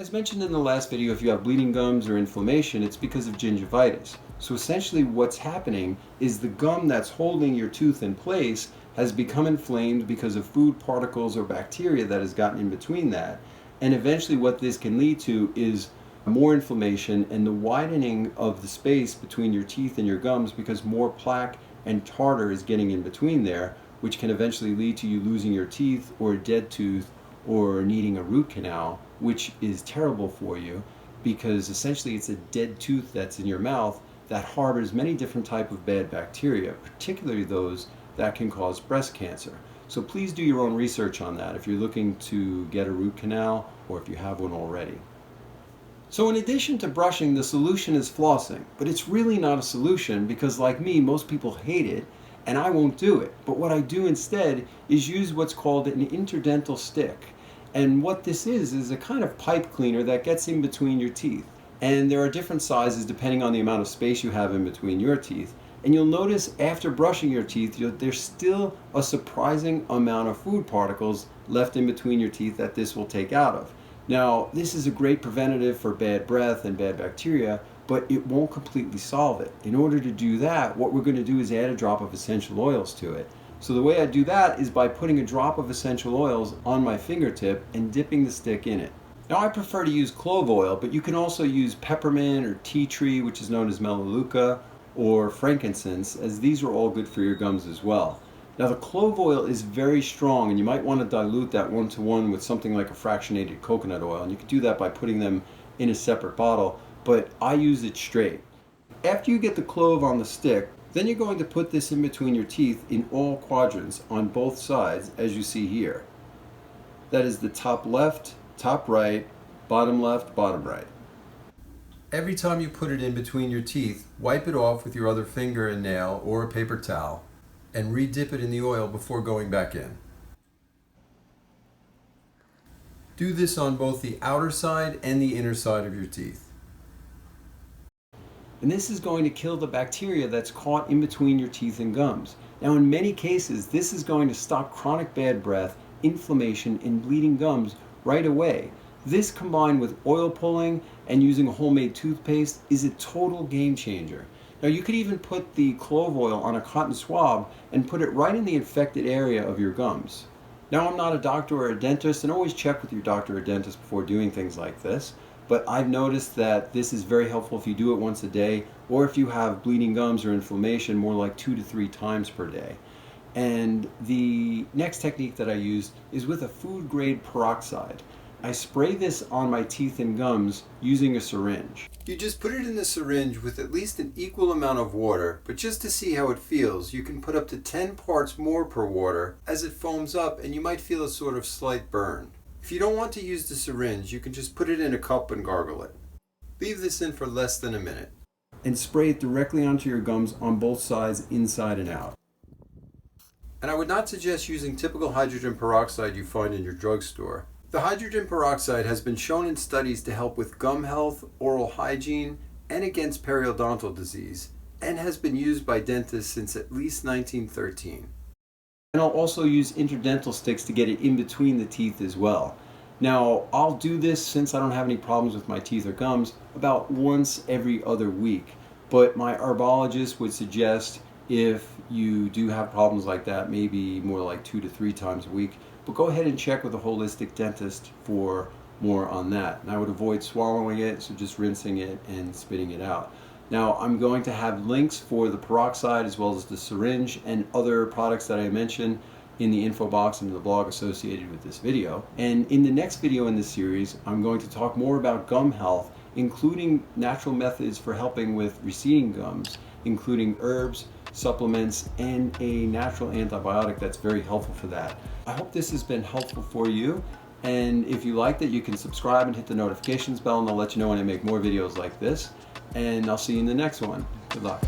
As mentioned in the last video, if you have bleeding gums or inflammation, it's because of gingivitis. So essentially what's happening is the gum that's holding your tooth in place has become inflamed because of food particles or bacteria that has gotten in between that. And eventually what this can lead to is more inflammation and the widening of the space between your teeth and your gums, because more plaque and tartar is getting in between there, which can eventually lead to you losing your teeth or a dead tooth or needing a root canal, which is terrible for you because essentially it's a dead tooth that's in your mouth that harbors many different types of bad bacteria, particularly those that can cause breast cancer. So please do your own research on that if you're looking to get a root canal or if you have one already. So in addition to brushing, the solution is flossing, but it's really not a solution because, like me, most people hate it and I won't do it. But what I do instead is use what's called an interdental stick. And what this is a kind of pipe cleaner that gets in between your teeth. And there are different sizes depending on the amount of space you have in between your teeth. And you'll notice after brushing your teeth, there's still a surprising amount of food particles left in between your teeth that this will take out of. Now, this is a great preventative for bad breath and bad bacteria, but it won't completely solve it. In order to do that, what we're going to do is add a drop of essential oils to it. So the way I do that is by putting a drop of essential oils on my fingertip and dipping the stick in it. Now I prefer to use clove oil, but you can also use peppermint or tea tree, which is known as melaleuca, or frankincense, as these are all good for your gums as well. Now the clove oil is very strong and you might want to dilute that 1-to-1 with something like a fractionated coconut oil, and you can do that by putting them in a separate bottle, but I use it straight. After you get the clove on the stick, then you're going to put this in between your teeth in all quadrants on both sides, as you see here. That is the top left, top right, bottom left, bottom right. Every time you put it in between your teeth, wipe it off with your other finger and nail or a paper towel and re-dip it in the oil before going back in. Do this on both the outer side and the inner side of your teeth. And this is going to kill the bacteria that's caught in between your teeth and gums. Now in many cases, this is going to stop chronic bad breath, inflammation, and bleeding gums right away. This combined with oil pulling and using a homemade toothpaste is a total game changer. Now you could even put the clove oil on a cotton swab and put it right in the infected area of your gums. Now I'm not a doctor or a dentist, and always check with your doctor or dentist before doing things like this, but I've noticed that this is very helpful if you do it once a day, or if you have bleeding gums or inflammation, more like 2 to 3 times per day. And the next technique that I use is with a food grade peroxide. I spray this on my teeth and gums using a syringe. You just put it in the syringe with at least an equal amount of water, but just to see how it feels, you can put up to 10 parts more per water as it foams up, and you might feel a sort of slight burn. If you don't want to use the syringe, you can just put it in a cup and gargle it. Leave this in for less than a minute and spray it directly onto your gums on both sides, inside and out. And I would not suggest using typical hydrogen peroxide you find in your drugstore. The hydrogen peroxide has been shown in studies to help with gum health, oral hygiene, and against periodontal disease, and has been used by dentists since at least 1913. And I'll also use interdental sticks to get it in between the teeth as well. Now, I'll do this, since I don't have any problems with my teeth or gums, about once every other week. But my herbologist would suggest, if you do have problems like that, maybe more like 2 to 3 times a week. But go ahead and check with a holistic dentist for more on that. And I would avoid swallowing it, so just rinsing it and spitting it out. Now I'm going to have links for the peroxide as well as the syringe and other products that I mentioned in the info box and the blog associated with this video. And in the next video in this series, I'm going to talk more about gum health, including natural methods for helping with receding gums, including herbs, supplements, and a natural antibiotic that's very helpful for that. I hope this has been helpful for you, and if you liked it, you can subscribe and hit the notifications bell, and I'll let you know when I make more videos like this, and I'll see you in the next one. Good luck.